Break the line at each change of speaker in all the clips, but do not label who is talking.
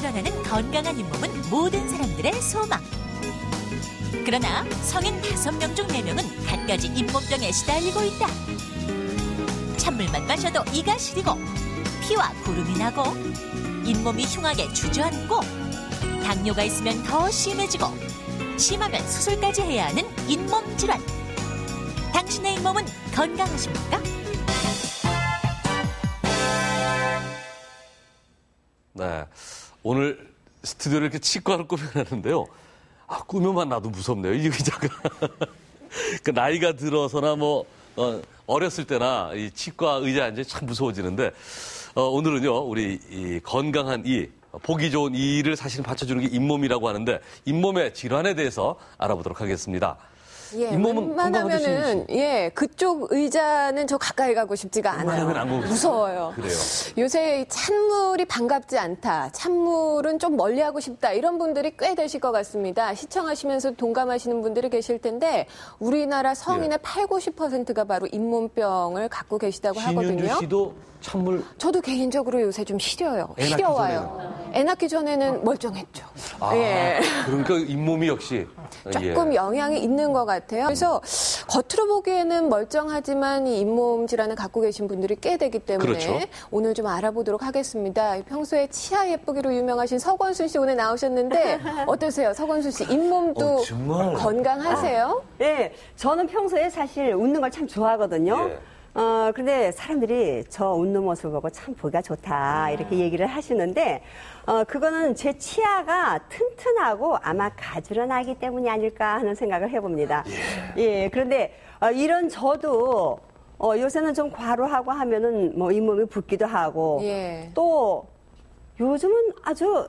드러나는 건강한 잇몸은 모든 사람들의 소망. 그러나 성인 5명 중 4명은 갖가지 잇몸병에 시달리고 있다. 찬물만 마셔도 이가 시리고 피와 구름이 나고 잇몸이 흉하게 주저앉고 당뇨가 있으면 더 심해지고 심하면 수술까지 해야 하는 잇몸 질환. 당신의 잇몸은 건강하십니까?
네, 오늘 스튜디오를 이렇게 치과를 꾸며놨는데요. 꾸며만 놔도 무섭네요, 이 의자가. 그 나이가 들어서나 어렸을 때나 이 치과 의자에 앉아 참 무서워지는데, 오늘은요, 우리 이 건강한 이, 보기 좋은 이를 사실 받쳐주는 게 잇몸이라고 하는데, 잇몸의 질환에 대해서 알아보도록 하겠습니다.
예, 웬만하면은 그쪽 의자는 저 가까이 가고 싶지가 않아요. 무서워요.
그래요.
요새 찬물이 반갑지 않다. 찬물은 좀 멀리하고 싶다. 이런 분들이 꽤 되실 것 같습니다. 시청하시면서 동감하시는 분들이 계실 텐데 우리나라 성인의 80~90%가 바로 잇몸병을 갖고 계시다고 하거든요.
신윤주 씨도 찬물?
저도 개인적으로 요새 좀 시려요. 시려와요. 애 낳기 전에는 멀쩡했죠.
그러니까 잇몸이 역시
조금 영향이 있는 것 같아요. 그래서 겉으로 보기에는 멀쩡하지만 이 잇몸 질환을 갖고 계신 분들이 꽤 되기 때문에
그렇죠.
오늘 좀 알아보도록 하겠습니다. 평소에 치아 예쁘기로 유명하신 서건순 씨 오늘 나오셨는데 어떠세요? 서건순 씨 잇몸도 건강하세요?
네, 저는 평소에 사실 웃는 걸 참 좋아하거든요. 근데 사람들이 저 웃는 모습을 보고 참 보기가 좋다 이렇게 얘기를 하시는데 그거는 제 치아가 튼튼하고 아마 가지런하기 때문이 아닐까 하는 생각을 해봅니다. 그런데 이런 저도 요새는 좀 과로하고 하면은 잇몸이 붓기도 하고 또 요즘은 아주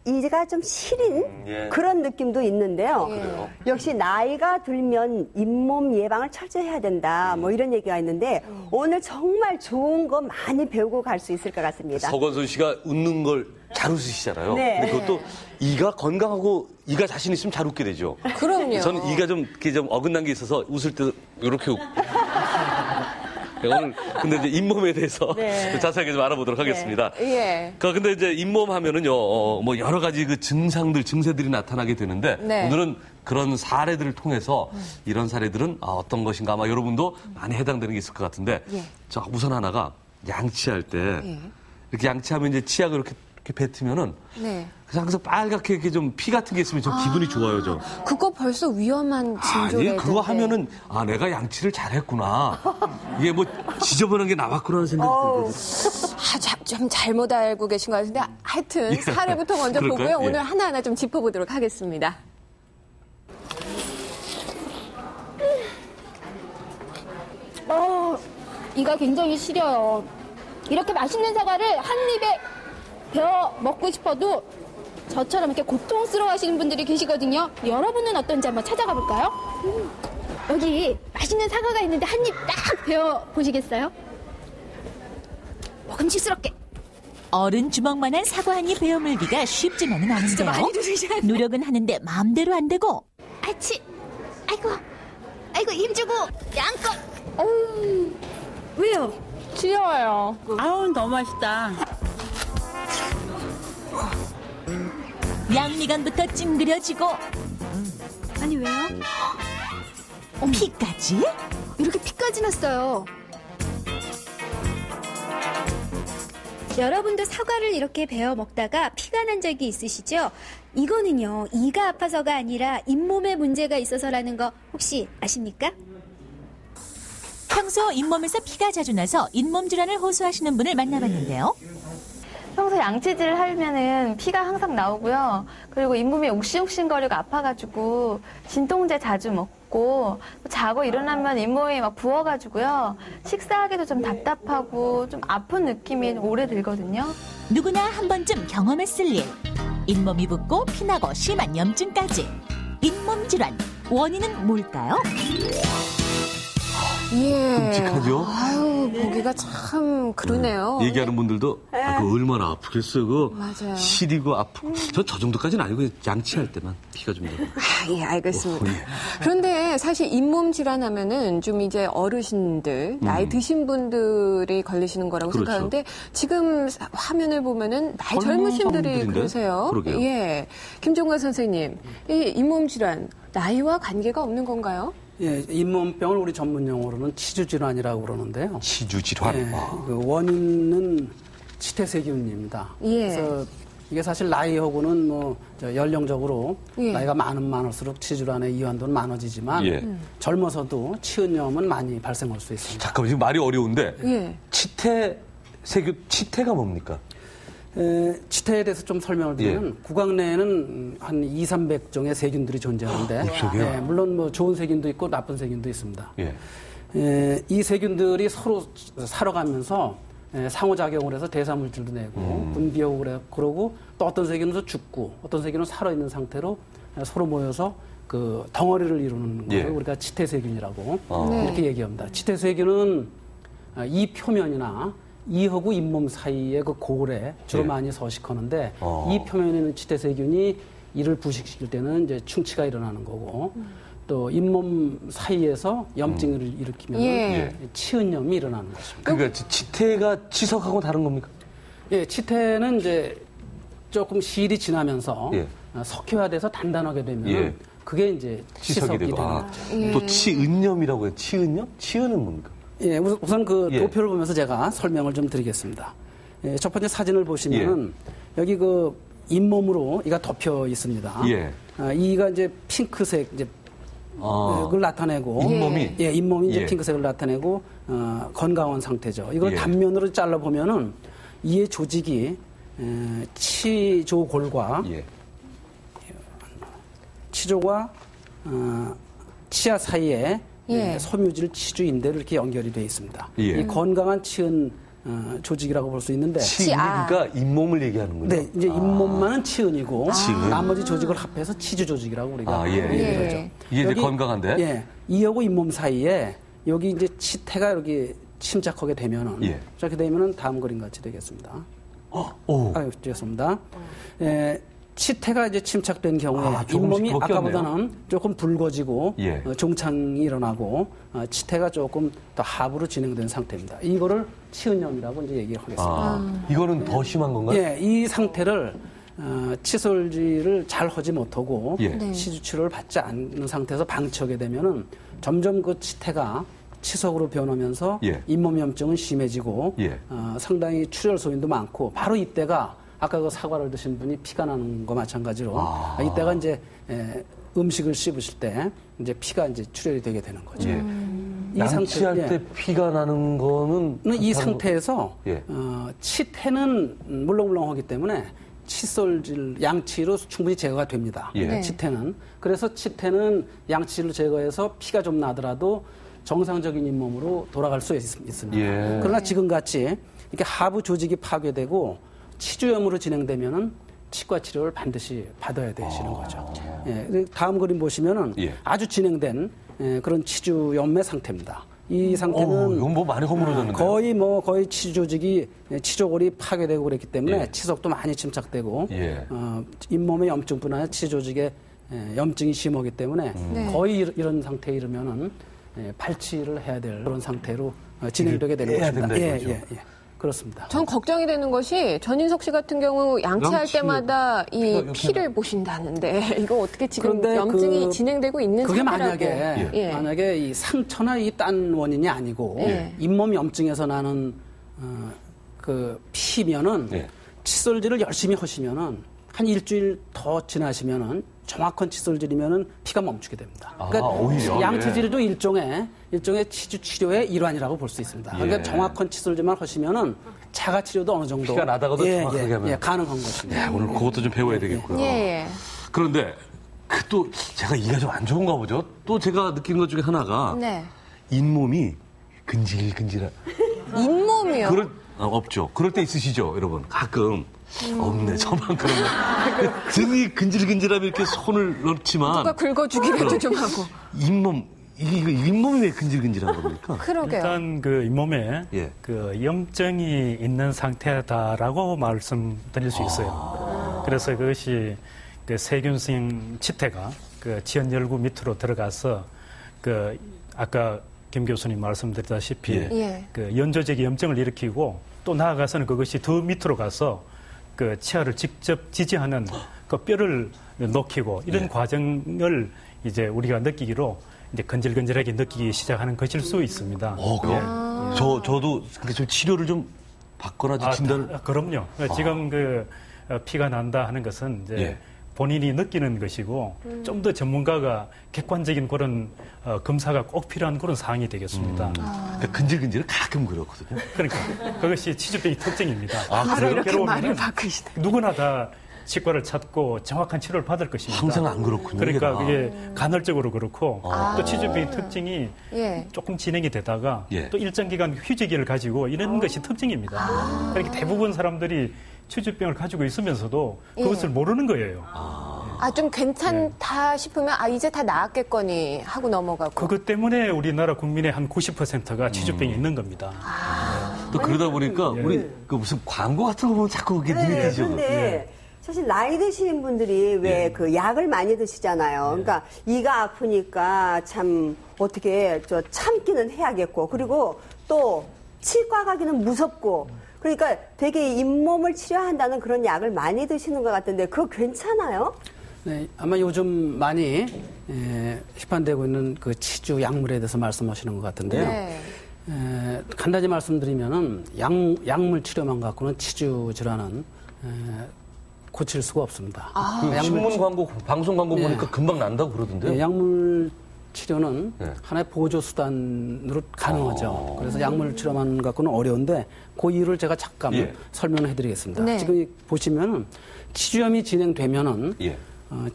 이가 좀 시린 그런 느낌도 있는데요. 역시 나이가 들면 잇몸 예방을 철저히 해야 된다. 이런 얘기가 있는데 오늘 정말 좋은 거 많이 배우고 갈 수 있을 것 같습니다.
서건순 씨가 웃는 걸 잘 웃으시잖아요.
네.
근데 그것도 이가 건강하고 이가 자신 있으면 잘 웃게 되죠.
그럼요.
저는 이가 좀 어긋난 게 있어서 웃을 때 이렇게 오늘 근데 이제 잇몸에 대해서 자세하게 좀 알아보도록 하겠습니다. 근데 이제 잇몸 하면은요, 여러 가지 그 증세들이 나타나게 되는데 오늘은 그런 사례들을 통해서 이런 사례들은 어떤 것인가 아마 여러분도 많이 해당되는 게 있을 것 같은데 자, 우선 하나가 양치할 때 이렇게 양치하면 이제 치아가 이렇게 뱉으면은 그래서 항상 빨갛게 이렇게 좀 피 같은 게 있으면 좀 기분이 좋아요, 좀.
그거 벌써 위험한 징조래요.
그거 하면은 내가 양치를 잘했구나. 이게 지저분한 게 나왔구나 하는 생각이 들거든요.
좀 잘못 알고 계신 것 같은데 하여튼 사례부터 먼저 보고요. 오늘 하나하나 좀 짚어보도록 하겠습니다.
이가 굉장히 시려요. 이렇게 맛있는 사과를 한 입에 베어 먹고 싶어도 저처럼 이렇게 고통스러워하시는 분들이 계시거든요. 여러분은 어떤지 한번 찾아가 볼까요? 여기 맛있는 사과가 있는데 한 입 딱 베어 보시겠어요? 먹음직스럽게.
어른 주먹만한 사과 한 입 베어 물기가 쉽지만은 않은데요.
많이 드시잖아요.
노력은 하는데 마음대로 안 되고.
아치, 아이고 힘주고 양껏. 왜요?
시려워요. 아우 너무 맛있다.
양미간부터 찡그려지고
아니 왜요?
피까지?
이렇게 피까지 났어요. 여러분도 사과를 이렇게 베어 먹다가 피가 난 적이 있으시죠? 이거는요, 이가 아파서가 아니라 잇몸에 문제가 있어서라는 거 혹시 아십니까?
평소 잇몸에서 피가 자주 나서 잇몸 질환을 호소하시는 분을 만나봤는데요.
평소 양치질을 하면은 피가 항상 나오고요. 그리고 잇몸이 욱신욱신거리고 아파가지고 진통제 자주 먹고 자고 일어나면 잇몸이 막 부어가지고요. 식사하기도 좀 답답하고 좀 아픈 느낌이 오래 들거든요.
누구나 한 번쯤 경험했을 일. 잇몸이 붓고 피나고 심한 염증까지. 잇몸 질환 원인은 뭘까요?
끔찍하죠?
아유, 보기가 참 그러네요.
얘기하는 분들도 그거 얼마나 아프겠어요. 그거
맞아요.
시리고 아프고. 저 정도까지는 아니고 양치할 때만 피가 좀 나고.
예, 알겠습니다. 그런데 사실 잇몸 질환하면은 좀 이제 어르신들, 나이 드신 분들이 걸리시는 거라고
그렇죠.
생각하는데 지금 화면을 보면은 나이 젊으신 분들이
사람들인데?
그러세요.
그러게요.
예. 김종관 선생님, 이 잇몸 질환 나이와 관계가 없는 건가요?
예, 잇몸병을 우리 전문 용어로는 치주질환이라고 그러는데요.
치주질환.
예, 그 원인은 치태세균입니다.
예.
그래서 이게 사실 나이하고는 뭐 연령적으로
예.
나이가 많으면 많을수록 치질환의 이완도는 많아지지만
예.
젊어서도 치은염은 많이 발생할 수 있습니다.
잠깐만, 지금 말이 어려운데.
예.
치태가 뭡니까?
치태에 대해서 좀 설명을 드리면 구강 내에는 한 200~300종의 세균들이 존재하는데 물론 뭐 좋은 세균도 있고 나쁜 세균도 있습니다. 이 세균들이 서로 살아가면서 상호작용을 해서 대사물질도 내고 분비하고 그러고 또 어떤 세균은 죽고 어떤 세균은 살아있는 상태로 서로 모여서 그 덩어리를 이루는 걸 우리가 치태세균이라고 이렇게 얘기합니다. 치태세균은 이 표면이나 이하고 잇몸 사이의 그 고울에 주로 많이 서식하는데 이 표면에 있는 치태세균이 이를 부식시킬 때는 이제 충치가 일어나는 거고 또 잇몸 사이에서 염증을 일으키면 치은염이 일어나는 것입니다.
그러니까 치태가 치석하고 다른 겁니까?
예, 치태는 이제 조금 시일이 지나면서 석회화돼서 단단하게 되면 그게 이제 치석이 되는 거죠.
또 치은염이라고 해요. 치은염? 치은은 뭡니까?
예, 우선 그 도표를 보면서 제가 설명을 좀 드리겠습니다. 예, 첫 번째 사진을 보시면은 여기 그 잇몸으로 이가 덮여 있습니다. 이가 이제 핑크색 이제 그걸 나타내고 잇몸이 이제 핑크색을 나타내고 건강한 상태죠. 이걸 단면으로 잘라 보면은 이의 조직이 치조골과 치조와 치아 사이에 섬유질 치주인대로 이렇게 연결이 되어 있습니다. 이 건강한 치은 조직이라고 볼 수 있는데
치은이니까 잇몸을 얘기하는 거죠.
네, 이제 잇몸만은 치은이고 나머지 조직을 합해서 치주 조직이라고 우리가 얘기를 하죠.
이게 이제 건강한데?
예, 이하고 잇몸 사이에 여기 이제 치태가 여기 침착하게 되면은 이렇게 되면은 다음 그림 같이 되겠습니다. 아유, 죄송합니다. 치태가 이제 침착된 경우에 잇몸이 아까보다는 조금 붉어지고 종창이 일어나고 치태가 조금 더 하부로 진행된 상태입니다. 이거를 치은염이라고 이제 얘기를 하겠습니다.
이거는 더 심한 건가요?
예, 이 상태를 치솔질을 잘 하지 못하고 치주 치료를 받지 않는 상태에서 방치하게 되면은 점점 그 치태가 치석으로 변하면서 잇몸 염증은 심해지고 상당히 출혈 소인도 많고 바로 이때가 아까 그 사과를 드신 분이 피가 나는 거 마찬가지로 이때가 이제 음식을 씹으실 때 이제 피가 이제 출혈이 되게 되는 거죠.
이 양치할 때 피가 나는 거는
이 상태에서 치태는 물렁물렁하기 때문에 칫솔질 양치로 충분히 제거가 됩니다. 치태는 그래서 치태는 양치를 제거해서 피가 좀 나더라도 정상적인 잇몸으로 돌아갈 수 있습니다. 그러나 지금같이 이렇게 하부 조직이 파괴되고 치주염으로 진행되면은 치과 치료를 반드시 받아야 되시는 거죠. 다음 그림 보시면은 아주 진행된 그런 치주염의 상태입니다. 이 상태는
이건 뭐 많이 허물어졌는데
거의 치주 조직이 치조골이 파괴되고 그랬기 때문에 치석도 많이 침착되고 잇몸의 염증뿐 아니라 치주 조직에 염증이 심하기 때문에 거의 이런 상태에 이르면은 발치를 해야 될 그런 상태로 진행되게 되는 것입니다. 그렇습니다.
전 걱정이 되는 것이 전인석 씨 같은 경우 양치할 때마다 이 피를 보신다는데 이거 어떻게 지금 염증이 진행되고 있는
그게
상태라고.
만약에 이 상처나 이 딴 원인이 아니고 잇몸 염증에서 나는 그 피면은 칫솔질을 열심히 하시면은 한 일주일 더 지나시면은 정확한 칫솔질이면은 피가 멈추게 됩니다. 그러니까 오히려, 양치질도 일종의 치주 치료의 일환이라고 볼 수 있습니다. 그러니까 정확한 칫솔질만 하시면은 자가 치료도 어느 정도
피가 나다가도 정확하게 하면
가능한 것입니다.
오늘 그것도 좀 배워야 되겠고요. 그런데 또 제가 이가 좀 안 좋은가 보죠. 또 제가 느끼는 것 중에 하나가 잇몸이 근질근질한.
잇몸이요?
없죠. 그럴 때 있으시죠, 여러분. 가끔. 없네, 저만 그런 거. 등이 근질근질하면 이렇게 손을 넣지만.
누가 긁어주기라도 좀 하고.
잇몸, 이게 잇몸이 왜 근질근질한 겁니까?
그러게요.
일단 그 잇몸에 그 염증이 있는 상태다라고 말씀드릴 수 있어요. 그래서 그것이 그 세균성 치태가 그 지연열구 밑으로 들어가서 그 아까 김 교수님 말씀드렸다시피 그 연조직의 염증을 일으키고 또 나아가서는 그것이 더 밑으로 가서 그 치아를 직접 지지하는 그 뼈를 녹이고 이런 과정을 이제 우리가 느끼기로 이제 건질건질하게 느끼기 시작하는 것일 수 있습니다.
저도 좀 치료를 좀 받거나 진단을.
그럼요. 지금 그 피가 난다 하는 것은 이제 본인이 느끼는 것이고 좀 더 전문가가 객관적인 그런 검사가 꼭 필요한 그런 사항이 되겠습니다.
그러니까 근질근질은 가끔 그렇거든요.
그러니까 그것이 치주병의 특징입니다.
바로 이렇게 말을 바꾸시네.
누구나 다 치과를 찾고 정확한 치료를 받을 것입니다.
항상 안 그렇군요.
그러니까 그게 간헐적으로 그렇고 또 치주병의 특징이 조금 진행이 되다가 또 일정 기간 휴지기를 가지고 이런 것이 특징입니다. 그러니까 대부분 사람들이 치주병을 가지고 있으면서도 그것을 모르는 거예요.
좀 괜찮다 싶으면 이제 다 나았겠거니 하고 넘어가고.
그것 때문에 우리나라 국민의 한 90%가 치주병이 있는 겁니다.
또 그러다 보니까 우리 그 무슨 광고 같은 거 보면 자꾸 그게 눈이 띄죠.
근데 사실 나이 드신 분들이 왜 그 약을 많이 드시잖아요. 그러니까 이가 아프니까 참 어떻게 참기는 해야겠고 그리고 또 치과 가기는 무섭고 그러니까 되게 잇몸을 치료한다는 그런 약을 많이 드시는 것 같은데 그거 괜찮아요?
네, 아마 요즘 많이 시판되고 있는 그 치주 약물에 대해서 말씀하시는 것 같은데요. 간단히 말씀드리면은 약물 치료만 갖고는 치주 질환은 고칠 수가 없습니다.
신문 광고, 방송 광고 보니까 금방 난다고 그러던데요.
약물 치료는 하나의 보조 수단으로 가능하죠. 그래서 약물 치료만 갖고는 어려운데 그 이유를 제가 잠깐 설명해 드리겠습니다. 지금 보시면은 치주염이 진행되면은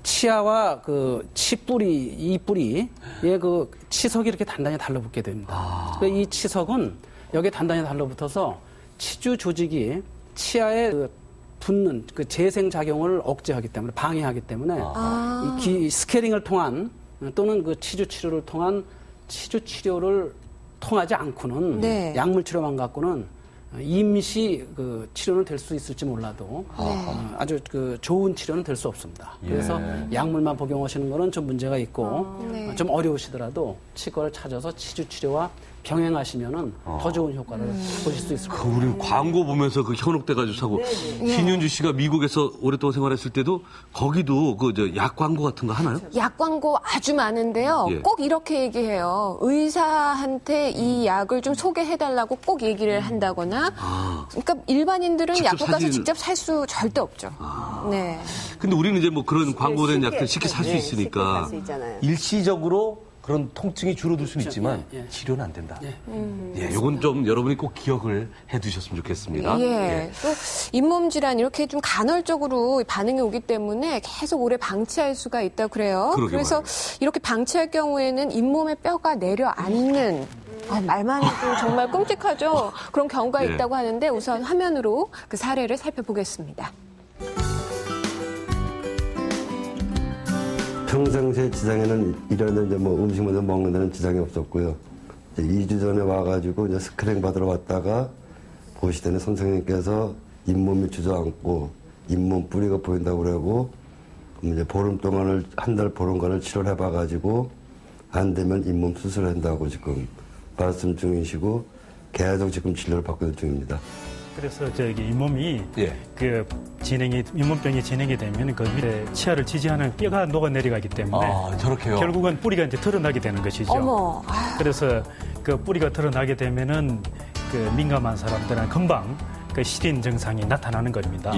치아와 그 치뿌리, 이 뿌리에 그 치석이 이렇게 단단히 달라붙게 됩니다. 이 치석은 여기에 단단히 달라붙어서 치주 조직이 치아에 붙는 그 재생 작용을 억제하기 때문에 방해하기 때문에 이 스케일링을 통한 또는 그 치주 치료를 통한 치주 치료를 통하지 않고는 약물 치료만 갖고는 임시 그 치료는 될 수 있을지 몰라도 아주 그 좋은 치료는 될 수 없습니다. 그래서 약물만 복용하시는 거는 좀 문제가 있고 좀 어려우시더라도 치과를 찾아서 치주 치료와 병행하시면은 더 좋은 효과를 보실 수 있을 겁니다.
우리 광고 보면서 그 현혹돼가지고 사고 신윤주 씨가 미국에서 오랫동안 생활했을 때도 거기도 그 약 광고 같은 거 하나요?
약 광고 아주 많은데요. 꼭 이렇게 얘기해요. 의사한테 이 약을 좀 소개해달라고 꼭 얘기를 한다거나. 그러니까 일반인들은 약국 가서 직접 살 수 절대 없죠. 네.
근데 우리는 이제 뭐 그런 광고된 약들 쉽게 살 수 있으니까 일시적으로 그런 통증이 줄어들 수는 있지만 치료는 안 된다. 이건 좀 여러분이 꼭 기억을 해두셨으면 좋겠습니다.
또 잇몸 질환 이렇게 좀 간헐적으로 반응이 오기 때문에 계속 오래 방치할 수가 있다고 그래요. 그래서 이렇게 방치할 경우에는 잇몸의 뼈가 내려앉는 말만 해도 정말 끔찍하죠. 그런 경우가 있다고 하는데 우선 화면으로 그 사례를 살펴보겠습니다.
평상시에 지장에는 이런 이제 뭐 음식 먼저 먹는 데는 지장이 없었고요. 이제 2주 전에 와가지고 이제 스크린 받으러 왔다가 보시더니 선생님께서 잇몸이 주저앉고 잇몸 뿌리가 보인다고 그러고 이제 보름 동안을 한 달 보름간을 치료를 해봐가지고 안 되면 잇몸 수술한다고 지금 말씀 중이시고 계속 지금 치료를 받고 있는 중입니다.
그래서 잇몸이 그 잇몸병이 진행이 되면 그 밑에 치아를 지지하는 뼈가 녹아 내려가기 때문에
저렇게요?
결국은 뿌리가 이제 드러나게 되는 것이죠. 그래서 그 뿌리가 드러나게 되면은 그 민감한 사람들은 금방 그 시린 증상이 나타나는 겁니다.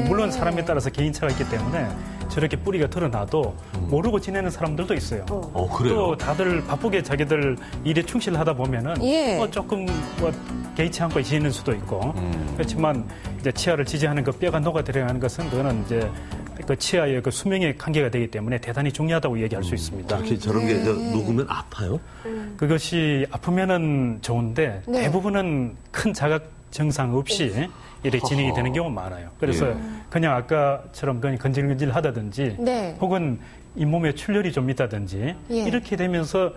물론 사람에 따라서 개인차가 있기 때문에 저렇게 뿌리가 드러나도 모르고 지내는 사람들도 있어요.
그래요?
또 다들 바쁘게 자기들 일에 충실하다 보면은 조금 뭐 개의치 않고 지내는 수도 있고 그렇지만 이제 치아를 지지하는 그 뼈가 녹아 들어가는 것은 그거는 이제 그 치아의 그 수명에 관계가 되기 때문에 대단히 중요하다고 얘기할 수 있습니다.
저런 게 녹으면 아파요?
그것이 아프면은 좋은데 대부분은 큰 자각 증상 없이 이렇게 진행이 되는 경우가 많아요. 그래서 그냥 아까처럼 그냥 건질건질 하다든지 혹은 잇몸에 출혈이 좀 있다든지 이렇게 되면서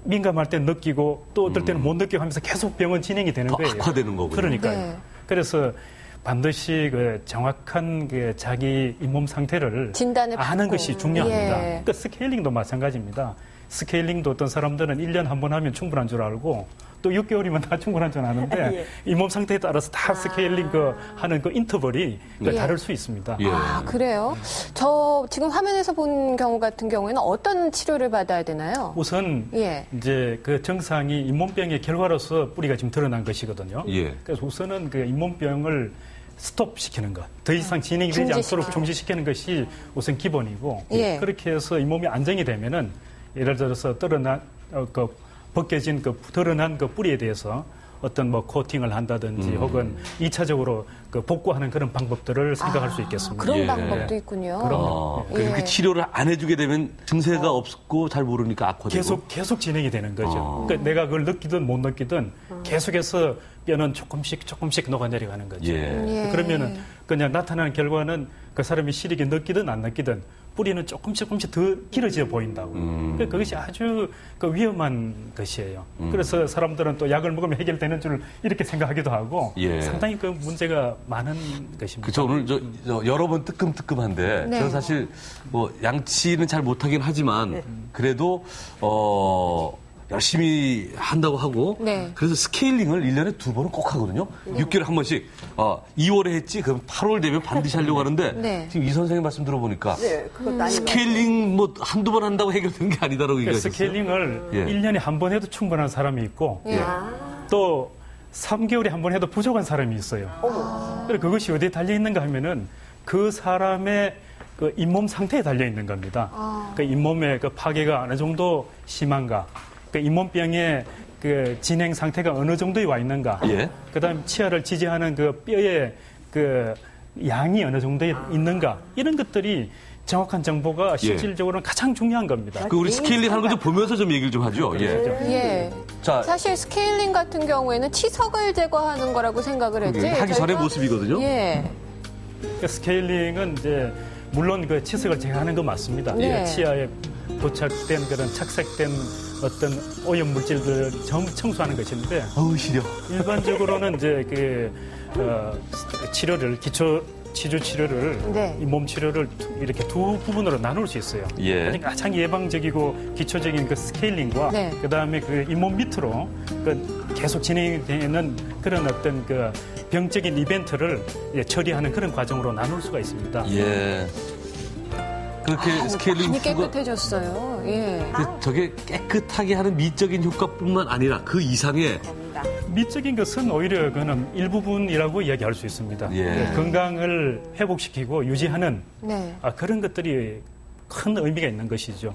민감할 때 느끼고 또 어떨 때는 못 느끼고 하면서 계속 병은 진행이 되는 거예요.
악화되는 거군요.
그러니까요.
네.
그래서 반드시 그 정확한 그 자기 잇몸 상태를
진단을
아는
받고.
것이 중요합니다.
예.
그 스케일링도 마찬가지입니다. 스케일링도 어떤 사람들은 1년 한 번 하면 충분한 줄 알고 또 6개월이면 다 충분한 줄 아는데 잇몸 상태에 따라서 다 스케일링 하는 그 인터벌이 다를 수 있습니다.
아, 그래요? 저 지금 화면에서 본 경우 같은 경우에는 어떤 치료를 받아야 되나요?
우선 이제 그 증상이 잇몸병의 결과로서 뿌리가 지금 드러난 것이거든요. 그래서 우선은 그 잇몸병을 스톱시키는 것, 더 이상 진행이 되지 않도록 중지시키는 것이 우선 기본이고 그렇게 해서 잇몸이 안정이 되면은 예를 들어서 벗겨진 드러난 그 뿌리에 대해서 어떤 뭐 코팅을 한다든지 혹은 2차적으로 그 복구하는 그런 방법들을 생각할 수 있겠습니다.
그런 방법도 있군요.
그럼요.
그렇게 치료를 안 해주게 되면 증세가 없고 잘 모르니까 악화되고
계속 진행이 되는 거죠. 그러니까 내가 그걸 느끼든 못 느끼든 계속해서 뼈는 조금씩 녹아내려가는 거죠. 그러면은 그냥 나타나는 결과는 그 사람이 시리게 느끼든 안 느끼든 뿌리는 조금씩 더 길어져 보인다고. 그러니까 그것이 아주 그 위험한 것이에요. 그래서 사람들은 또 약을 먹으면 해결되는 줄 이렇게 생각하기도 하고 상당히 그 문제가 많은 것입니다.
그렇죠. 오늘 저 여러 번 뜨끔뜨끔한데 저는 사실 뭐 양치는 잘 못하긴 하지만 그래도 열심히 한다고 하고 그래서 스케일링을 1년에 2번은 꼭 하거든요. 6개월에 한 번씩 2월에 했지 그럼 8월 되면 반드시 하려고 하는데 지금 이 선생님 말씀 들어보니까 스케일링 뭐 한두 번 한다고 해결되는 게 아니다라고 얘기하셨어요.
스케일링을 1년에 한 번 해도 충분한 사람이 있고 또 3개월에 한 번 해도 부족한 사람이 있어요. 그래서 그것이 어디에 달려 있는가 하면은 그 사람의 그 잇몸 상태에 달려 있는 겁니다. 그 잇몸의 그 파괴가 어느 정도 심한가, 그 잇몸병의 그 진행 상태가 어느 정도에 와 있는가, 그다음 치아를 지지하는 그 뼈의 그 양이 어느 정도에 있는가, 이런 것들이 정확한 정보가 실질적으로는 가장 중요한 겁니다.
그 우리 스케일링 하는 거 좀 보면서 좀 얘기를 좀 하죠.
자, 사실 스케일링 같은 경우에는 치석을 제거하는 거라고 생각을 했지.
하기 전의 모습이거든요.
그 스케일링은 이제 물론 그 치석을 제거하는 거 맞습니다. 치아에 부착된 그런 착색된 어떤 오염 물질들 전부 청소하는 것인데.
시려.
일반적으로는 이제 그 치료를 치주 치료를 잇몸 치료를 이렇게 두 부분으로 나눌 수 있어요. 가장 예방적이고 기초적인 그 스케일링과 그다음에 그 잇몸 밑으로 그 계속 진행되는 그런 어떤 그 병적인 이벤트를 처리하는 그런 과정으로 나눌 수가 있습니다.
그렇게 스케일링
많이 깨끗해졌어요.
저게 깨끗하게 하는 미적인 효과뿐만 아니라 그 이상의
미적인 것은 오히려 그는 일부분이라고 이야기할 수 있습니다. 건강을 회복시키고 유지하는 그런 것들이 큰 의미가 있는 것이죠.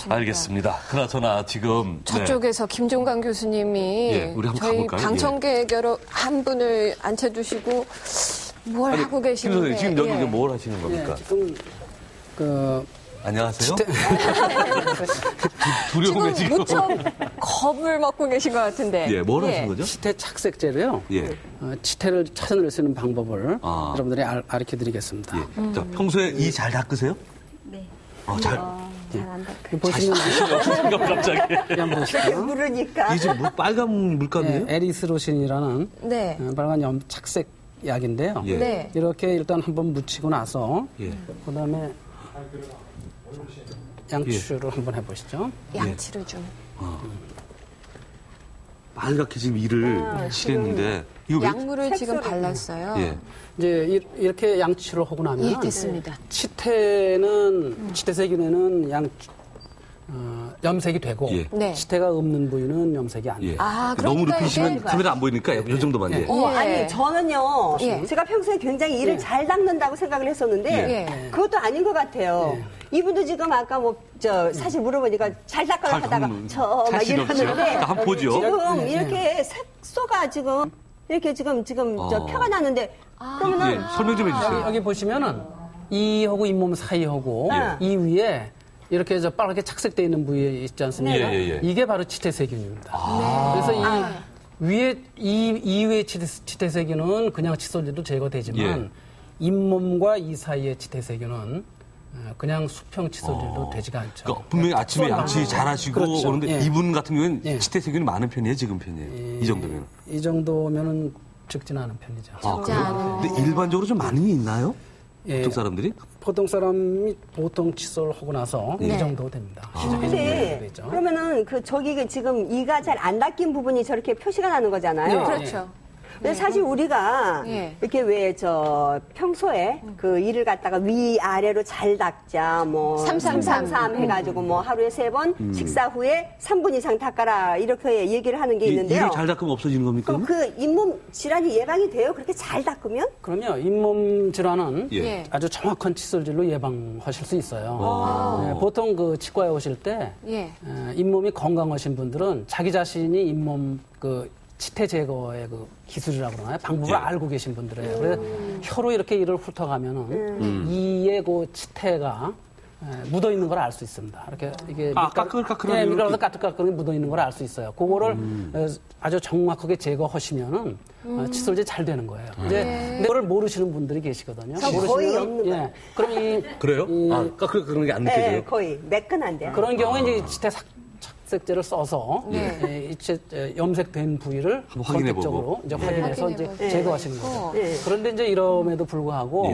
알겠습니다. 그나저나 지금
저쪽에서 김종관 교수님이
우리 한번
저희
가볼까요?
방청객 한 분을 앉혀두시고 뭘 하고 계시는데
지금 여기 뭘 하시는 겁니까?
지금
안녕하세요. 두려움에 지금
무척 겁을 먹고 계신 것 같은데.
뭘 하신 거죠?
치태 착색제로요. 치태를 찾아낼 수 있는 방법을 여러분들이 알려드리겠습니다.
자, 평소에 이 잘 닦으세요?
네.
잘
안 닦아요.
보시면
갑자기.
모르니까.
이게 지금 빨간 물감이에요?
에리스로신이라는 빨간 착색 약인데요. 이렇게 일단 한번 묻히고 나서 그다음에 양치를 한번 해보시죠.
양치를 좀.
빨갛게 지금 이를 칠했는데 이거
약물을 지금 발랐어요.
이제 이렇게 양치를 하고 나면
됐습니다.
치태는 치태세균에는 염색이 되고 치태가 없는 부위는 염색이 안 돼요.
너무 높이시면 카메라 안 보이니까 이 정도만.
아니 저는요. 제가 평소에 굉장히 이를 잘 닦는다고 생각을 했었는데 그것도 아닌 것 같아요. 이분도 지금 아까 사실 물어보니까 잘 닦아요 하다가 막 이러는데
한번 보죠.
지금 이렇게 색소가 지금 이렇게 지금 표가 나는데 그러면은
설명 좀 해주세요.
여기 보시면은 이하고 잇몸 사이하고 이 위에 이렇게 빨갛게 착색되어 있는 부위에 있지 않습니까? 이게 바로 치태세균입니다. 그래서 이 위의 치태세균은 그냥 칫솔질도 제거되지만 잇몸과 이 사이의 치태세균은 그냥 수평 칫솔질로 되지가 않죠.
그러니까 분명히 아침에 양치 잘하시고
그렇죠.
오는데
예.
이분 같은 경우는
예.
치태 세균이 많은 편이에요, 적은 편이에요? 이 정도면?
이 정도면은 적지는 않은 편이죠.
적지 않은.
근데 일반적으로 좀 많이 있나요?
예.
보통 사람들이?
보통 사람이 보통 칫솔 하고 나서 이 정도 됩니다.
근데 그러면은 저기 지금 이가 잘 안 닦인 부분이 저렇게 표시가 나는 거잖아요.
네. 그렇죠.
근데 사실 우리가 이렇게 왜 평소에 그 이를 갖다가 위아래로 잘 닦자, 뭐 333 해가지고 뭐 하루에 3번 식사 후에 3분 이상 닦아라 이렇게 얘기를 하는 게 있는데요.
이를 잘 닦으면 없어지는 겁니까?
그럼 그 잇몸 질환이 예방이 돼요? 그렇게 잘 닦으면?
그럼요. 잇몸 질환은 아주 정확한 칫솔질로 예방하실 수 있어요. 보통 그 치과에 오실 때 잇몸이 건강하신 분들은 자기 자신이 잇몸 치태 제거의 그 기술이라고 그러나요? 방법을 알고 계신 분들이에요. 그래서 혀로 이렇게 이를 훑어가면은 이에 그 치태가 묻어 있는 걸 알 수 있습니다. 이렇게 이게
까끌까끌하게
밀가루도 까끌까끌하게 묻어 있는 걸 알 수 있어요. 그거를 아주 정확하게 제거하시면은 칫솔질 잘 되는 거예요. 이제 그거를 모르시는 분들이 계시거든요.
거의 없는 거예요.
그럼
그래요? 까끌까끌한 게 안 느껴져요?
네, 거의 매끈한데요.
그런 경우에 이제 치태 착색제를 써서 염색된 부위를 선택적으로 이제 확인해서 이제 제거하시는 거죠. 그런데 이제 이럼에도 불구하고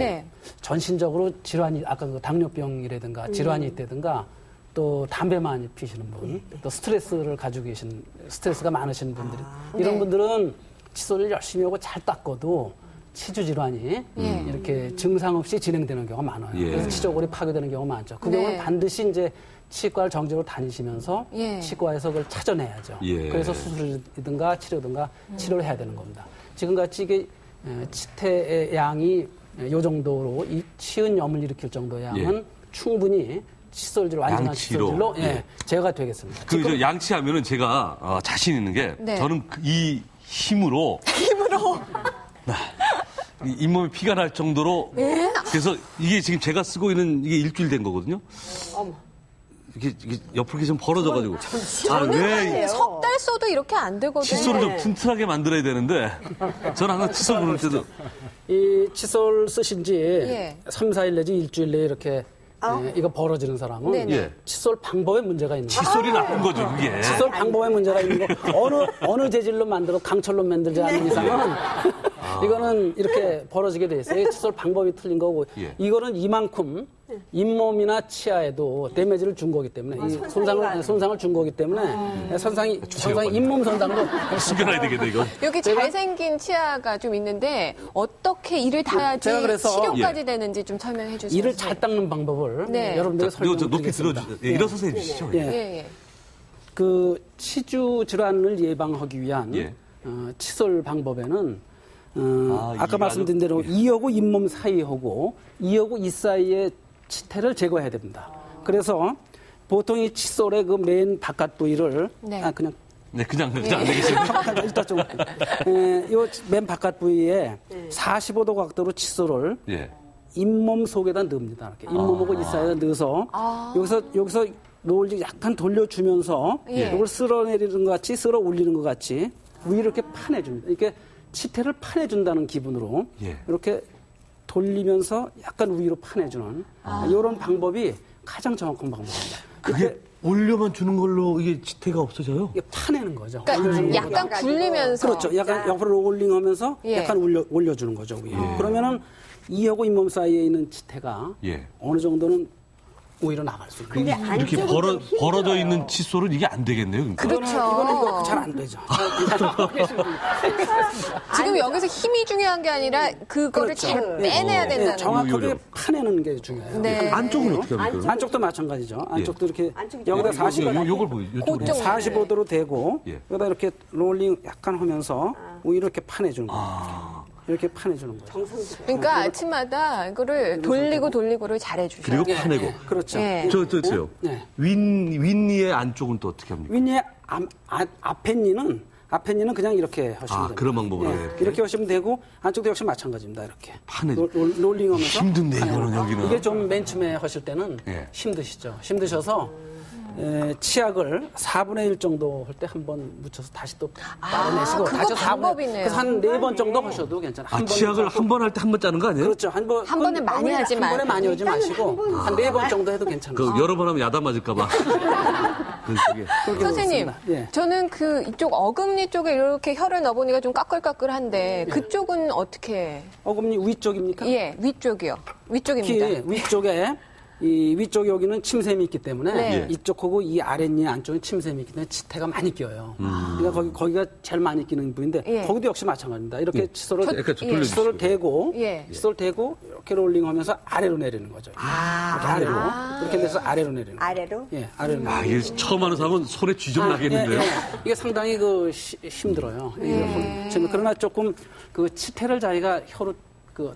전신적으로 질환이 아까 그 당뇨병이라든가 질환이 있다든가 또 담배 많이 피시는 분, 또 스트레스를 가지고 계신 스트레스가 많으신 분들이 이런 분들은 칫솔을 열심히 하고 잘 닦아도 치주 질환이 이렇게 증상 없이 진행되는 경우가 많아요. 그래서 치조골이 파괴되는 경우가 많죠. 그 경우는 반드시 이제 치과를 정기적으로 다니시면서 치과에서 그걸 찾아내야죠. 그래서 수술이든가 치료든가 치료를 해야 되는 겁니다. 지금같이 이게 치태의 양이 이 정도로 이 치은염을 일으킬 정도의 양은 충분히 칫솔질 완전한 칫솔질로 제거가 되겠습니다.
그 양치하면은 제가 자신 있는 게 저는 이 힘으로 잇몸에 피가 날 정도로 그래서 이게 지금 제가 쓰고 있는 이게 일주일 된 거거든요. 이게 옆으로 이렇게 좀 벌어져가지고.
저는 석 달 써도 이렇게 안 되거든요.
칫솔을 좀 튼튼하게 만들어야 되는데 저는 항상 칫솔 부를 때도
이 칫솔 쓰신 지 3, 4일 내지 일주일 내에 이렇게 이거 벌어지는 사람은 칫솔 방법에 문제가 있는 거예요.
칫솔이 나쁜 거죠, 그게.
칫솔 방법에 문제가 있는 거. 어느 재질로 만들어 강철로 만들지 않는 이상은 이거는 이렇게 벌어지게 돼 있어요. 칫솔 방법이 틀린 거고 이거는 이만큼 잇몸이나 치아에도 데미지를 준 거기 때문에 손상을 준 거기 때문에 손상이 잇몸 손상도
숨겨놔야 되겠네 이거.
여기 잘생긴 치아가 좀 있는데 어떻게 이를 닿아야지 치료까지 되는지 좀 설명해 주세요.
이를 잘 닦는 방법을 여러분들에게 설명드리겠습니다.
일어서서 해주시죠.
그 치주 질환을 예방하기 위한 칫솔 방법에는 아까 말씀드린 대로 이하고 잇몸 사이하고 이하고 이 사이에 치태를 제거해야 됩니다. 그래서 보통 이 칫솔의 그 맨 바깥 부위를 그냥
안 되겠습니다.
일단 좀 요 맨 바깥 부위에 45도 각도로 칫솔을 잇몸 속에다 넣습니다. 이렇게 잇몸하고 이 사이에다 넣어서 여기서 롤리 약간 돌려주면서 이걸 쓸어내리는 것 같이 쓸어 올리는 것 같이 위로 이렇게 파내줍니다. 이렇게 치태를 파내준다는 기분으로 이렇게 돌리면서 약간 위로 파내주는 이런 방법이 가장 정확한 방법입니다.
그게 올려만 주는 걸로 이게 치태가 없어져요?
이게 파내는 거죠.
그러니까 약간 굴리면서.
그렇죠. 약간 옆으로 롤링하면서 약간 올려주는 거죠. 위에. 그러면은 이하고 잇몸 사이에 있는 치태가 어느 정도는 오히려 나갈 수 있는.
이렇게 벌어져 있는 칫솔은 이게 안 되겠네요.
그렇죠.
이거는 잘 안 되죠.
지금 여기서 힘이 중요한 게 아니라 그거를 잘 빼내야 된다는
정확하게 파내는 게 중요해요.
안쪽은 어떻게 합니까?
안쪽도 마찬가지죠. 안쪽도 이렇게 여기다 45도로 대고 여기다 이렇게 롤링 약간 하면서 이렇게 파내주는 거예요. 이렇게 파내주는 거죠.
그러니까 아침마다 이거를 돌리고를 잘해주셔요.
그리고 파내고.
그렇죠.
저요. 윗니의 안쪽은 또 어떻게 합니까?
윗니의 앞에 니는 그냥 이렇게 하시면 됩니다.
그런 방법으로
이렇게 하시면 되고 안쪽도 역시 마찬가지입니다. 이렇게 롤링하면서
힘든데 이거는 여기는
이게 좀 맨 처음에 하실 때는 힘드시죠. 힘드셔서 치약을 4분의 1 정도 할 때 한 번 묻혀서 다시 또 빨아내시고
그거 방법이네요.
그래서 한 4번 정도 하셔도 괜찮아요.
치약을 한 번 할 때 한 번 짜는 거 아니에요?
그렇죠.
한 번에 많이 하지
한 번에 많이 하지 마시고 한 4번 정도 해도 괜찮아요.
여러 번 하면 야단 맞을까 봐.
선생님, 저는 그 이쪽 어금니 쪽에 이렇게 혀를 넣어보니까 좀 까끌까끌한데 그쪽은 어떻게?
어금니 위쪽입니까?
예, 위쪽이요. 위쪽입니다.
특히 위쪽에 이 위쪽 여기는 침샘이 있기 때문에 이쪽하고 이 아랫니 안쪽에 침샘이 있기 때문에 치태가 많이 껴요. 그러니까 거기가 제일 많이 끼는 부위인데 거기도 역시 마찬가지입니다. 이렇게 칫솔을 대고 칫솔 대고 이렇게 롤링하면서 아래로 내리는 거죠. 이렇게 아래로 이렇게 돼서 아래로 내리는 거예요.
아래로?
예, 아래로.
이게 처음 하는 사람은 손에 쥐좀 나겠는데요.
이게 상당히 힘들어요. 그러나 조금 그 치태를 자기가 혀로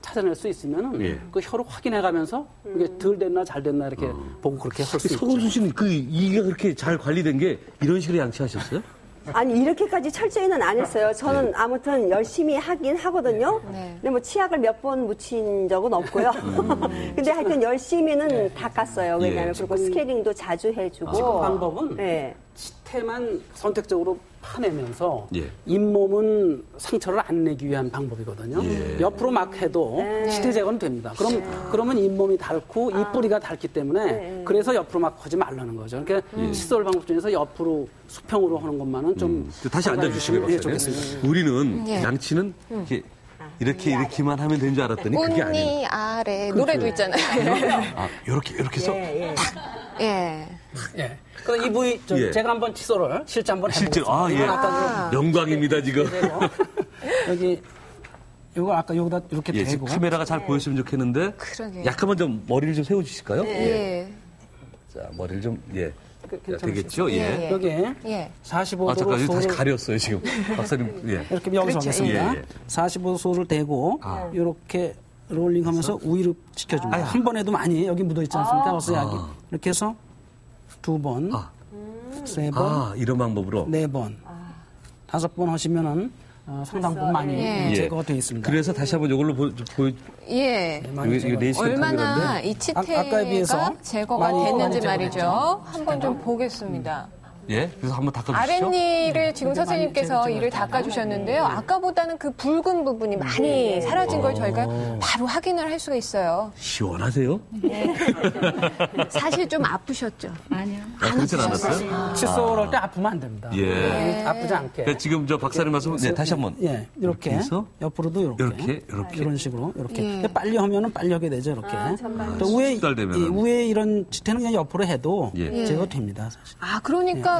찾아낼 수 있으면은 그 혀로 확인해가면서 이게 덜 됐나 잘 됐나 이렇게 보고 그렇게 할 수 있죠.
서금수 씨는 이게 그렇게 잘 관리된 게 이런 식으로 양치하셨어요?
아니 이렇게까지 철저히는 안 했어요. 저는 아무튼 열심히 하긴 하거든요. 근데 뭐 치약을 몇 번 묻힌 적은 없고요. 근데 하여튼 열심히는 닦았어요. 왜냐하면 그리고 스케일링도 자주 해주고.
그 방법은 치태만 선택적으로 파내면서
예.
잇몸은 상처를 안 내기 위한 방법이거든요. 예. 옆으로 막 해도 치태 제거는 됩니다. 그러면 잇몸이 닳고 이 뿌리가 닳기 때문에 그래서 옆으로 막 하지 말라는 거죠. 그러니까 칫솔 방법 중에서 옆으로 수평으로 하는 것만은 좀
다시 앉아주시면
좋겠습니다.
우리는 양치는 이렇게만 하면 되는 줄 알았더니 그게 아니에요.
언니 아래 노래도 있잖아요.
이렇게 해서
그럼 이 부위 제가 한번 칫솔을 실제 한번 해보겠습니다.
영광입니다 지금.
여기 이거 아까 여기다 이렇게 대고
카메라가 잘 보였으면 좋겠는데 약간만 좀 머리를 좀 세워주실까요? 자 머리를 좀 되겠죠?
여기에 45도로
잠깐 다시 가렸어요 지금 박사님.
이렇게 여기서 하겠습니다. 45도를 대고 이렇게 롤링하면서 우위로 지켜줍니다. 한 번 해도 많이 여기 묻어있지 않습니까? 그래서 여기 이렇게 해서 2번, 3번,
이런 방법으로
4번, 5번 하시면은 상당 부분 많이 제거가 되어 있습니다.
그래서 다시 한번 이걸로 보여.
얼마나 이 치태가 제거가 됐는지 말이죠. 한번 좀 보겠습니다.
그래서 한번 닦아주시죠.
아랫니를 지금 선생님께서 이를 닦아주셨는데요. 아까보다는 그 붉은 부분이 많이 사라진 걸 저희가 바로 확인을 할 수가 있어요.
시원하세요?
사실 좀 아프셨죠?
아니요.
그렇진 않았어요?
칫솔 할 때 아프면 안 됩니다. 아프지 않게.
지금 저 박사님 말씀 다시 한번.
이렇게 해서 옆으로도 이렇게 이런 식으로 이렇게 빨리 하면은 빨리 하게 되죠. 이렇게. 또 위에 이런 치태는 그냥 옆으로 해도 제거됩니다. 사실.
그러니까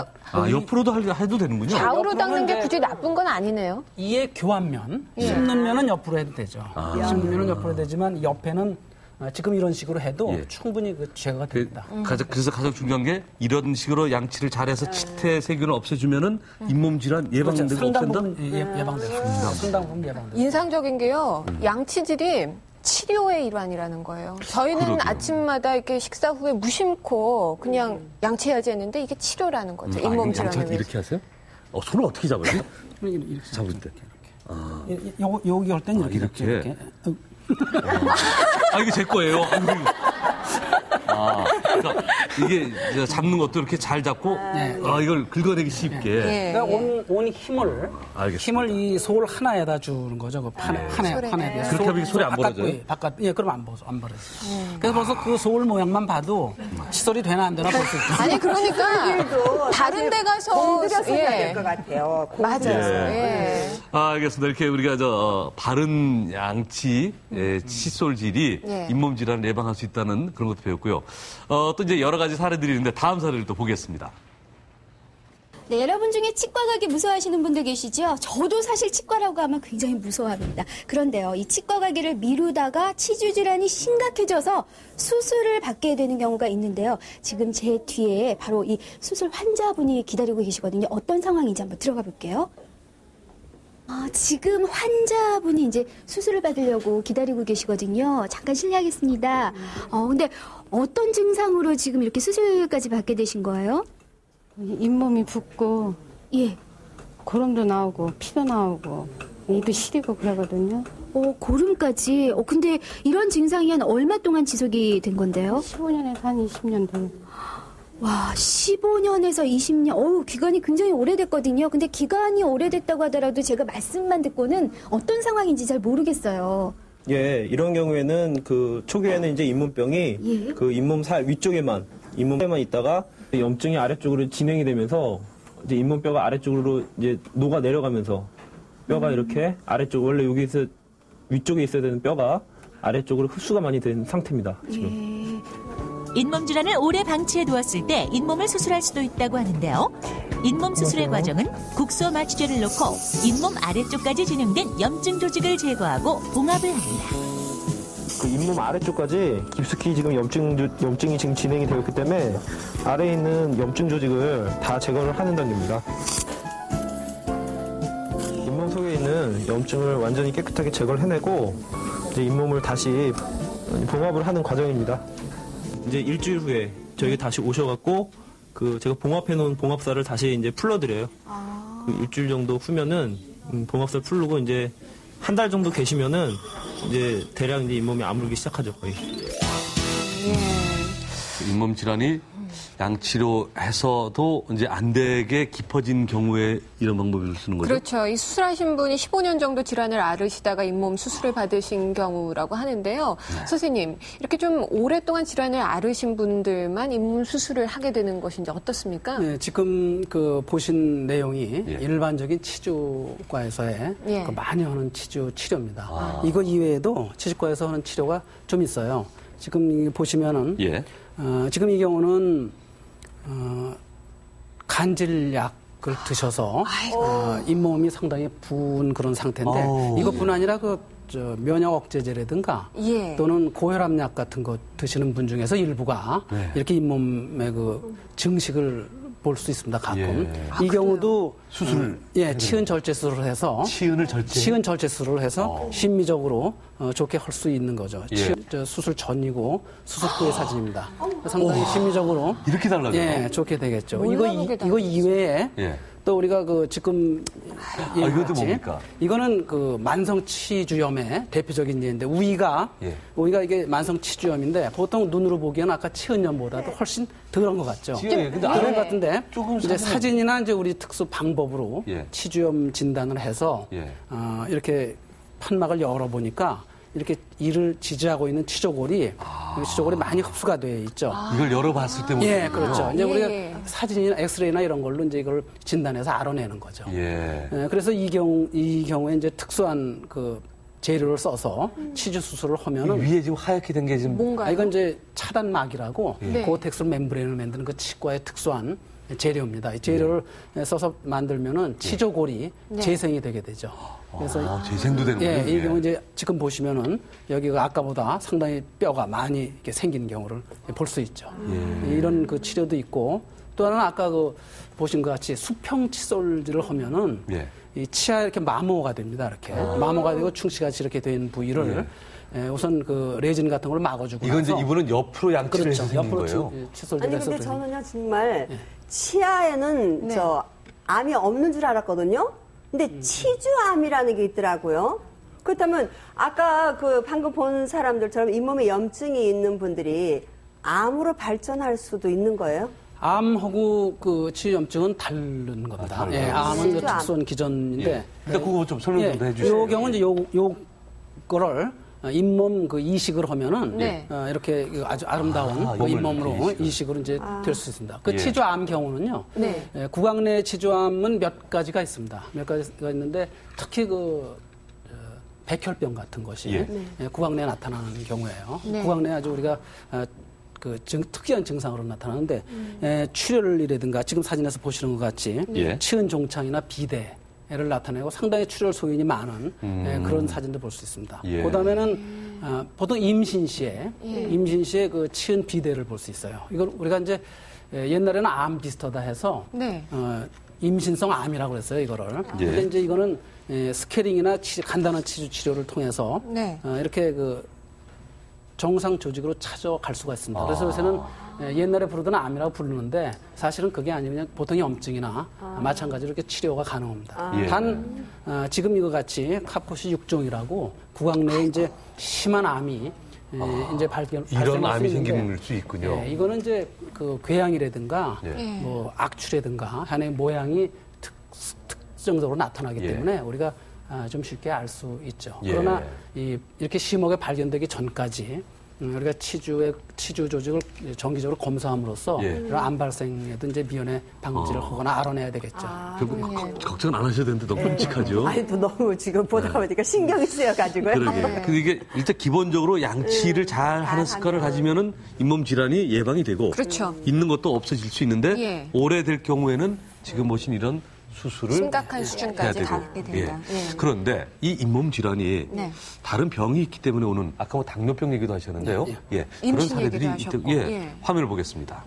옆으로도 해도 되는군요.
좌우로 닦는 게 굳이 나쁜 건 아니네요.
이에 교환면, 씹는 면은 옆으로 해도 되죠. 씹는 면은 옆으로 해도 되지만 옆에는 지금 이런 식으로 해도 충분히 제거가 됩니다.
그래서 가장 중요한 게 이런 식으로 양치를 잘해서 치태 세균을 없애주면은 잇몸 질환 예방되고
없앤다? 예방돼요. 상당 부분 예방돼요.
인상적인 게요. 양치질이 치료의 일환이라는 거예요. 저희는 아침마다 이렇게 식사 후에 무심코 그냥 양치해야지 했는데 이게 치료라는 거죠. 잇몸 질환을 위해서.
이렇게 하세요? 손을 어떻게 잡아요?
이렇게
잡을 때.
여기 할 때는 이렇게.
이게 제 거예요. 그러니까 이게 잡는 것도 이렇게 잘 잡고 이걸 긁어내기 쉽게.
그러니까 온 힘을 이 솔 하나에다 주는 거죠. 그 판에
그렇게 하면 솔이 안 벌어져요?
그럼 안 벌어져요. 그래서 벌써 그 솔 모양만 봐도 칫솔이 되나 안 되나 볼 수 있어요.
아니 그러니까 다른 데 가서
공들여서 해야 될 것 같아요.
맞아요.
알겠습니다. 이렇게 우리가 바른 양치 칫솔질이 잇몸 질환을 예방할 수 있다는 그런 것도 배웠고요. 또 이제 여러 가지 사례들이 있는데 다음 사례를 또 보겠습니다.
네, 여러분 중에 치과 가기 무서워하시는 분들 계시죠? 저도 사실 치과라고 하면 굉장히 무서워합니다. 그런데요, 이 치과 가기를 미루다가 치주 질환이 심각해져서 수술을 받게 되는 경우가 있는데요. 지금 제 뒤에 바로 이 수술 환자분이 기다리고 계시거든요. 어떤 상황인지 한번 들어가 볼게요. 지금 환자분이 이제 수술을 받으려고 기다리고 계시거든요. 잠깐 실례하겠습니다. 근데 어떤 증상으로 지금 이렇게 수술까지 받게 되신 거예요?
잇몸이 붓고, 고름도 나오고, 피도 나오고, 입이 시리고 그러거든요.
고름까지? 근데 이런 증상이 한 얼마 동안 지속이 된 건데요?
15년에서 한 20년 돼요.
와, 15년에서 20년. 기간이 굉장히 오래됐거든요. 근데 기간이 오래됐다고 하더라도 제가 말씀만 듣고는 어떤 상황인지 잘 모르겠어요.
예, 이런 경우에는 그 초기에는 이제 잇몸병이 그 잇몸 살 위쪽에만 있다가 염증이 아래쪽으로 진행이 되면서 이제 잇몸뼈가 아래쪽으로 이제 녹아 내려가면서 뼈가 이렇게 아래쪽 원래 여기서 위쪽에 있어야 되는 뼈가 아래쪽으로 흡수가 많이 된 상태입니다. 지금.
잇몸 질환을 오래 방치해 두었을 때 잇몸을 수술할 수도 있다고 하는데요. 잇몸 수술의 과정은 국소 마취제를 넣고 잇몸 아래쪽까지 진행된 염증 조직을 제거하고 봉합을 합니다.
그 잇몸 아래쪽까지 깊숙이 지금 염증이 지금 진행이 되었기 때문에 아래에 있는 염증 조직을 다 제거를 하는 단계입니다. 잇몸 속에 있는 염증을 완전히 깨끗하게 제거를 해내고 이제 잇몸을 다시 봉합을 하는 과정입니다. 이제 일주일 후에 저희가 다시 오셔갖고 그 제가 봉합해 놓은 봉합살을 다시 이제 풀러드려요. 그 일주일 정도 후면은 봉합살 풀르고 이제 한 달 정도 계시면은 이제 대략 이제 잇몸이 아물기 시작하죠, 거의.
잇몸 질환이 양치료해서도 이제 안 되게 깊어진 경우에 이런 방법을 쓰는 거죠?
그렇죠. 이 수술하신 분이 15년 정도 질환을 앓으시다가 잇몸 수술을 받으신 경우라고 하는데요. 네. 선생님, 이렇게 좀 오랫동안 질환을 앓으신 분들만 잇몸 수술을 하게 되는 것인지 어떻습니까?
네, 지금 그 보신 내용이 일반적인 치주과에서의 그 많이 하는 치주 치료입니다. 이거 이외에도 치주과에서 하는 치료가 좀 있어요. 지금 보시면은 지금 이 경우는 간질약을 드셔서 잇몸이 상당히 부은 그런 상태인데 이것뿐 아니라 면역 억제제라든가 또는 고혈압약 같은 거 드시는 분 중에서 일부가 이렇게 잇몸의 그 증식을 볼 수 있습니다. 가끔. 이 경우도 수술, 치은 절제 수술을 해서 치은 절제 수술을 해서 심미적으로 좋게 할 수 있는 거죠. 수술 전이고 수술 후의 사진입니다. 상당히 심미적으로
이렇게 달라요.
좋게 되겠죠. 이거 이외에 또 우리가 지금
이것도 뭡니까?
이거는 만성 치주염의 대표적인 예인데 우리가 이게 만성 치주염인데 보통 눈으로 보기에는 아까 치은염보다도 훨씬 덜한 것 같죠. 덜한 것 같은데 이제 사진이나 이제 우리 특수 방법으로 치주염 진단을 해서 이렇게 판막을 열어보니까 이렇게 이를 지지하고 있는 치조골이 많이 흡수가 되어 있죠.
이걸 열어봤을 때
예, 그렇죠. 이제 우리가 사진이나 엑스레이나 이런 걸로 이제 이걸 진단해서 알아내는 거죠. 그래서 이 경우에 이제 특수한 재료를 써서 치주 수술을 하면은
위에 지금 하얗게 된 게 지금
뭔가요?
이건 이제 차단막이라고 고텍스 멤브레인을 만드는 그 치과의 특수한 재료입니다. 이 재료를 써서 만들면은 치조골이 재생이 되게 되죠. 그래서
재생도 되는군요.
이 경우 이제 지금 보시면은 여기가 아까보다 상당히 뼈가 많이 이렇게 생기는 경우를 볼 수 있죠. 이런 치료도 있고 또 하나는 아까 보신 것 같이 수평 칫솔질을 하면은 이 치아에 이렇게 마모가 됩니다. 이렇게 마모가 되고 충치같이 이렇게 된 부위를 우선 레진 같은 걸 막아주고
이건 이제 이분은 옆으로 양치를 해서 생긴 거예요.
아니 근데 저는요 정말 치아에는 암이 없는 줄 알았거든요. 근데 치주암이라는 게 있더라고요. 그렇다면 아까 방금 본 사람들처럼 잇몸에 염증이 있는 분들이 암으로 발전할 수도 있는 거예요?
암하고 치주염증은 다른 겁니다. 암은 특수한 기전인데.
일단 그거 좀 설명 좀 해주세요.
요 경우는 요거를 잇몸 이식을 하면은 이렇게 아주 아름다운 잇몸으로 이식으로 이제 될 수 있습니다. 치주암 경우는요. 구강내 치주암은 몇 가지가 있습니다. 몇 가지가 있는데 특히 백혈병 같은 것이 구강내에 나타나는 경우예요. 구강내에 아주 우리가 특이한 증상으로 나타나는데 출혈이라든가 지금 사진에서 보시는 것 같이 치은 종창이나 비대 를 나타내고 상당히 출혈 소인이 많은 그런 사진도 볼 수 있습니다. 그다음에는 보통 임신 시에 치은 비대를 볼 수 있어요. 이걸 우리가 이제 옛날에는 암 비슷하다 해서 임신성 암이라고 그랬어요. 이거를. 근데 이제 이거는 스케링이나 간단한 치주 치료를 통해서 이렇게 정상 조직으로 찾아갈 수가 있습니다. 그래서 요새는 옛날에 부르던 암이라고 부르는데 사실은 그게 아니고 그냥 보통 염증이나 마찬가지로 이렇게 치료가 가능합니다. 단 지금 이거 같이 카포시 6종이라고 구강내에 이제 심한 암이 이제 발견
이런 암이 생길 수 있군요.
예, 이거는 이제 그 궤양이라든가 뭐 악취라든가 한의 모양이 특정적으로 나타나기 때문에 우리가 좀 쉽게 알 수 있죠. 그러나 이렇게 심하게 발견되기 전까지 우리가 치주 조직을 정기적으로 검사함으로써 이런 암 발생에도 이제 미연에 방지를 하거나 알아내야 되겠죠.
걱정 안 하셔도 되는데 너무 끔찍하죠.
아니, 또 너무 지금 보다 보니까 신경이 쓰여가지고요.
그러게. 근데 이게 일단 기본적으로 양치를 잘 하는 습관을 가지면은 잇몸 질환이 예방이 되고 있는 것도 없어질 수 있는데 오래될 경우에는 지금 보신 이런 수술을
심각한 수준까지
닿게 된다. 그런데 이 잇몸 질환이 다른 병이 있기 때문에 오는 아까 뭐 당뇨병 얘기도 하셨는데요. 그런 사례들이 있죠. 화면을 보겠습니다.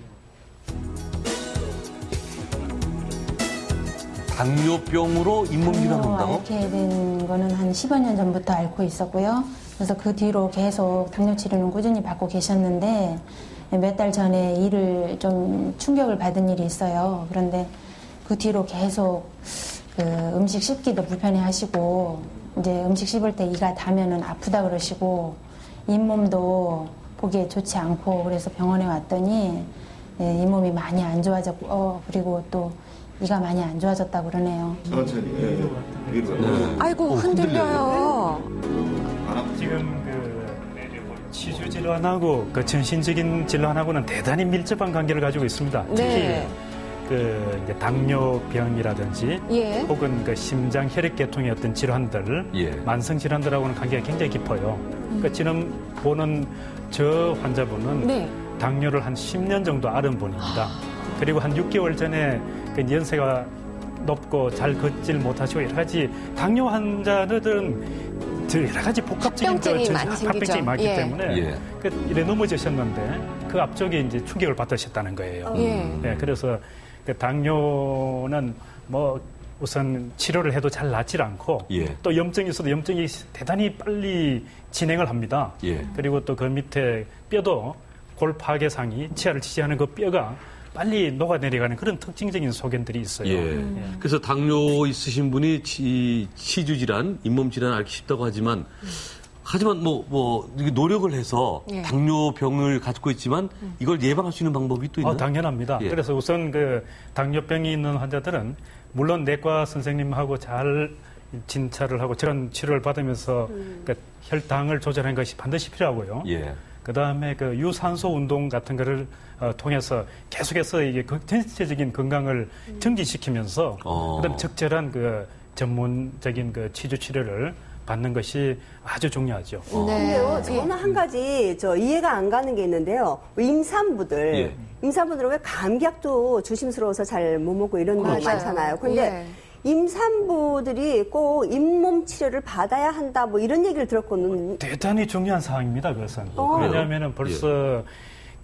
당뇨병으로 잇몸 질환 온다고?
앓게 된 거는 한 10여 년 전부터 앓고 있었고요. 그래서 그 뒤로 계속 당뇨 치료는 꾸준히 받고 계셨는데 몇 달 전에 이를 좀 충격을 받은 일이 있어요. 그런데 그 뒤로 계속 그 음식 씹기도 불편해하시고 이제 음식 씹을 때 이가 닿으면은 아프다 그러시고 잇몸도 보기에 좋지 않고 그래서 병원에 왔더니 잇몸이 많이 안 좋아졌고 그리고 또 이가 많이 안 좋아졌다고 그러네요.
천천히.
아이고 흔들려요.
지금 치주 질환하고 그 전신적인 질환하고는 대단히 밀접한 관계를 가지고 있습니다. 특히 이제 당뇨병이라든지 혹은 그 심장 혈액계통의 어떤 질환들, 만성 질환들하고는 관계가 굉장히 깊어요. 그러니까 지금 보는 저 환자분은 당뇨를 한 10년 정도 앓은 분입니다. 그리고 한 6개월 전에 그 연세가 높고 잘 걷질 못하시고 여러 가지 당뇨 환자들은 여러 가지 복합적인 합병증이 많기 때문에 이래 넘어지셨는데 그 앞쪽에 이제 충격을 받으셨다는 거예요. 그래서 그 당뇨는 뭐 우선 치료를 해도 잘 낫질 않고 또 염증이 있어도 염증이 대단히 빨리 진행을 합니다. 그리고 또 그 밑에 뼈도 골파괴상이 치아를 지지하는 그 뼈가 빨리 녹아내려가는 그런 특징적인 소견들이 있어요.
그래서 당뇨 있으신 분이 치주 질환, 잇몸 질환 앓기 쉽다고 하지만 노력을 해서 당뇨병을 갖고 있지만 이걸 예방할 수 있는 방법이 또 있나요?
당연합니다. 그래서 우선 그 당뇨병이 있는 환자들은 물론 내과 선생님하고 잘 진찰을 하고 저런 치료를 받으면서 그 혈당을 조절하는 것이 반드시 필요하고요. 그다음에 그 유산소 운동 같은 거를 통해서 계속해서 이게 전체적인 건강을 증진시키면서 그다음 적절한 그 전문적인 그 치주 치료를 받는 것이 아주 중요하죠.
근데요, 저는 한 가지 이해가 안 가는 게 있는데요. 임산부들은 왜 감기약도 조심스러워서 잘 못 먹고 이런 거 많잖아요. 그런데 임산부들이 꼭 잇몸 치료를 받아야 한다, 뭐 이런 얘기를 들었거든요.
대단히 중요한 사항입니다, 그것은. 왜냐하면 벌써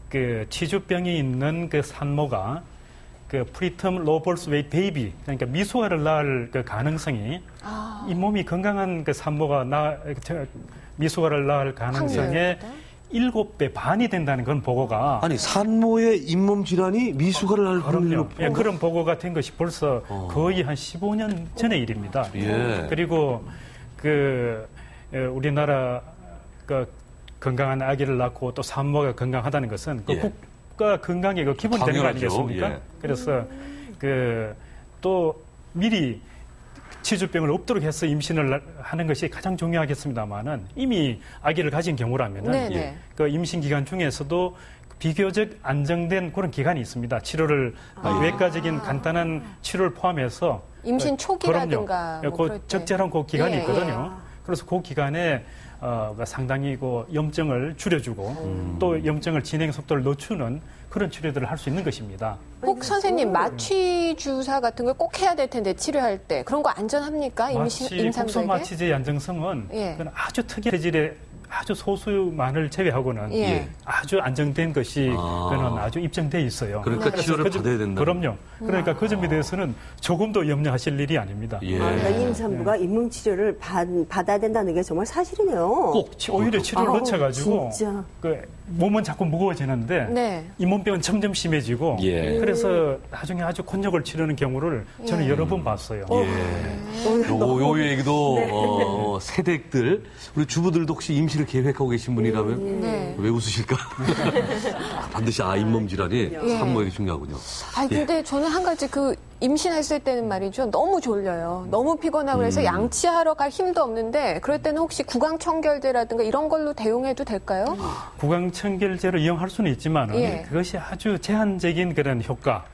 그 치주병이 있는 그 산모가 그 프리텀 로벌스 웨이 베이비, 그러니까 미숙아를 낳을 그 가능성이 잇몸이 건강한 그 산모가 미숙아를 낳을 가능성의 7배 반이 된다는 그런 보고가.
아니, 산모의 잇몸 질환이 미숙아를 낳을 확률이 높아요?
그런 보고가 된 것이 벌써 거의 한 15년 전의 일입니다. 그리고 우리나라 건강한 아기를 낳고 또 산모가 건강하다는 것은 국가 건강의 그 기본이 되는 거 아니겠습니까? 그래서 또 미리 치주병을 없도록 해서 임신을 하는 것이 가장 중요하겠습니다만은 이미 아기를 가진 경우라면은 그 임신 기간 중에서도 비교적 안정된 그런 기간이 있습니다. 치료를 외과적인 간단한 치료를 포함해서
임신 초기라든가
그 적절한 그 기간이 있거든요. 그래서 그 기간에 상당히 그 염증을 줄여주고 또 염증을 진행 속도를 늦추는 그런 치료들을 할 수 있는 것입니다.
혹 선생님 마취 주사 같은 걸 꼭 해야 될 텐데 치료할 때 그런 거 안전합니까? 임산부에게?
국소 마취제의 안정성은 그건 아주 특이한 체질의 아주 소수만을 제외하고는 아주 안정된 것이 그는 아주 입증돼 있어요.
그러니까 치료를 받아야 된다.
그럼요. 그러니까 그 점에 대해서는 조금도 염려하실 일이 아닙니다.
그러니까 임산부가 잇몸 치료를 받아야 된다는 게 정말 사실이네요.
꼭 오히려 치료를 늦춰가지고 몸은 자꾸 무거워지는데 잇몸병은 점점 심해지고 그래서 나중에 아주 곤욕을 치르는 경우를 저는 여러 번 봤어요.
요 얘기도 세댁들, 우리 주부들도 혹시 임신을 계획하고 계신 분이라면
네.
왜 웃으실까? 반드시 잇몸 질환이 산모에게 중요하군요.
근데 저는 한 가지 임신했을 때는 말이죠. 너무 졸려요. 너무 피곤하고 그래서 양치하러 갈 힘도 없는데 그럴 때는 혹시 구강청결제라든가 이런 걸로 대용해도 될까요?
구강청결제를 이용할 수는 있지만 그것이 아주 제한적인 그런 효과.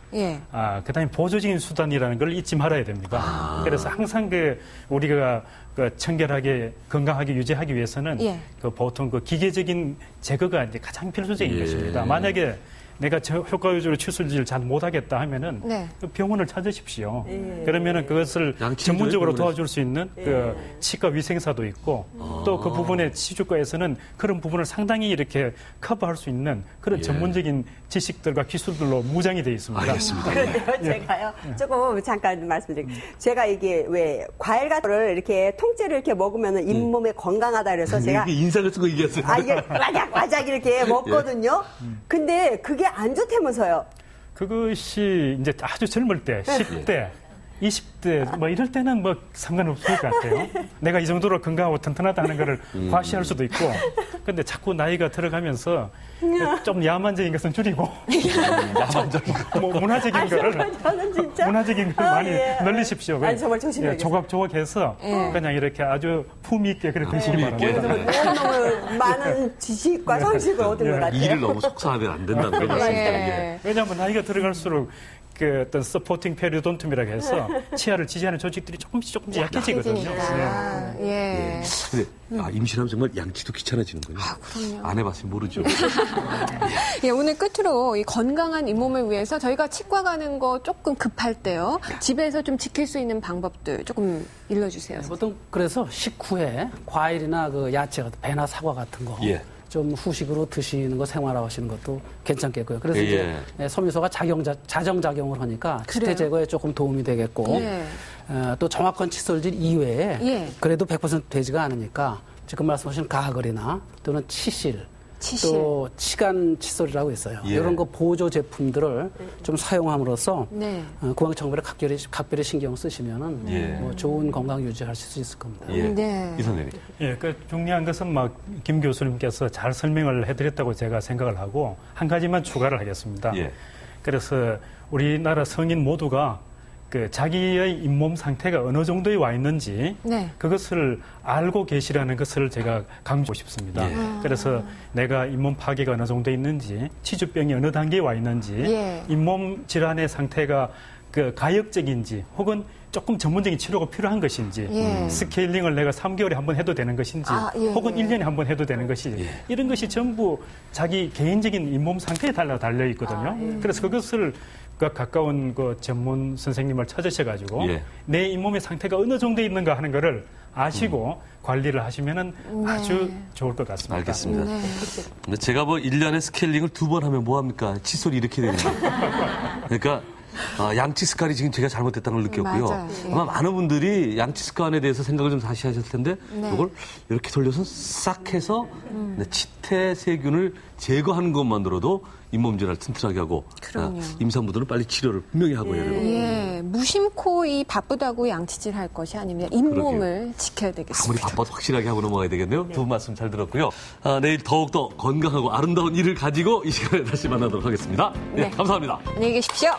그다음에 보조적인 수단이라는 걸 잊지 말아야 됩니다. 그래서 항상 우리가 청결하게 건강하게 유지하기 위해서는 보통 기계적인 제거가 이제 가장 필수적인 것입니다. 만약에 내가 효과적으로 칫솔질을 잘 못하겠다 하면은 병원을 찾으십시오. 그러면은 그것을 전문적으로 도와줄 수 있는 치과 위생사도 있고 또 그 부분에 치주과에서는 그런 부분을 상당히 이렇게 커버할 수 있는 그런 전문적인 지식들과 기술들로 무장이 되어 있습니다.
알겠습니다.
그런데요, 제가요, 조금 잠깐 말씀드릴게요. 제가 이게 왜 과일 같은 거를 이렇게 통째로 이렇게 먹으면 잇몸에 건강하다 그래서 제가.
인상을 쓰고 얘기했어요.
이게 와작 이렇게 먹거든요. 근데 그게 안 좋다면서요.
그것이 이제 아주 젊을 때, 10대, 20대, 뭐 이럴 때는 뭐 상관없을 것 같아요. 내가 이 정도로 건강하고 튼튼하다는 거를 과시할 수도 있고. 근데 자꾸 나이가 들어가면서 좀 야만적인 것은 줄이고. 야만적인 거. 뭐 문화적인 거를.
저는 진짜.
문화적인 걸 많이 늘리십시오.
아니, 정말 조심해야겠어요.
조각조각해서 그냥 이렇게 아주 품위 있게 그렇게 드시기 바랍니다.
너무 많은 지식과 상식을 얻은 것 같아요.
일을 너무 속상하면 안 된다는 거 말씀이시죠.
왜냐하면 나이가 들어갈수록 어떤 서포팅 페리돈툼이라고 해서 치아를 지지하는 조직들이 조금씩 약해지거든요.
근데
임신하면 정말 양치도 귀찮아지는군요.
그럼요.
안 해봤으면 모르죠.
오늘 끝으로 이 건강한 잇몸을 위해서 저희가 치과 가는 거 조금 급할 때요. 집에서 좀 지킬 수 있는 방법들 조금 일러주세요.
보통 그래서 식후에 과일이나 야채, 배나 사과 같은 거. 좀 후식으로 드시는 거 생활하시는 것도 괜찮겠고요. 그래서 이제 섬유소가 자정작용을 하니까 치태 제거에 조금 도움이 되겠고 또 정확한 칫솔질 이외에 그래도 100% 되지가 않으니까 지금 말씀하신 가글이나 또는 치실. 또 치간 칫솔이라고 있어요. 이런 거 보조 제품들을 좀 사용함으로써 구강청결에 각별히 신경 쓰시면은 뭐 좋은 건강 유지하실 수 있을 겁니다.
이 선생님.
중요한 것은 김 교수님께서 잘 설명을 해드렸다고 제가 생각을 하고 한 가지만 추가를 하겠습니다. 그래서 우리나라 성인 모두가 자기의 잇몸 상태가 어느 정도에 와 있는지 그것을 알고 계시라는 것을 제가 강조하고 싶습니다. 그래서 내가 잇몸 파괴가 어느 정도에 있는지, 치주병이 어느 단계에 와 있는지, 잇몸 질환의 상태가 가역적인지 혹은 조금 전문적인 치료가 필요한 것인지, 스케일링을 내가 3개월에 한 번 해도 되는 것인지, 혹은 1년에 한 번 해도 되는 것인지, 이런 것이 전부 자기 개인적인 잇몸 상태에 달려 있거든요. 그래서 그것을 가까운 전문 선생님을 찾으셔가지고 내 잇몸의 상태가 어느 정도에 있는가 하는 거를 아시고 관리를 하시면은 아주 좋을 것 같습니다.
알겠습니다. 근데 제가 1년에 스케일링을 2번 하면 뭐합니까? 칫솔이 이렇게 되는 거예요. 그러니까 양치 습관이 지금 제가 잘못됐다는 걸 느꼈고요. 아마 많은 분들이 양치 습관에 대해서 생각을 좀 다시 하셨을 텐데 이걸 이렇게 돌려서 싹 해서 치태 세균을 제거하는 것만으로도 잇몸 질환을 튼튼하게 하고 임산부들은 빨리 치료를 분명히 하고 해야 되고.
무심코 바쁘다고 양치질 할 것이 아니면 잇몸을 지켜야 되겠습니다.
아무리 바빠도 확실하게 하고 넘어가야 되겠네요. 두 분 말씀 잘 들었고요. 내일 더욱더 건강하고 아름다운 일을 가지고 이 시간에 다시 만나도록 하겠습니다. 감사합니다.
안녕히 계십시오.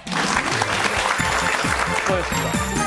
수고하셨습니다.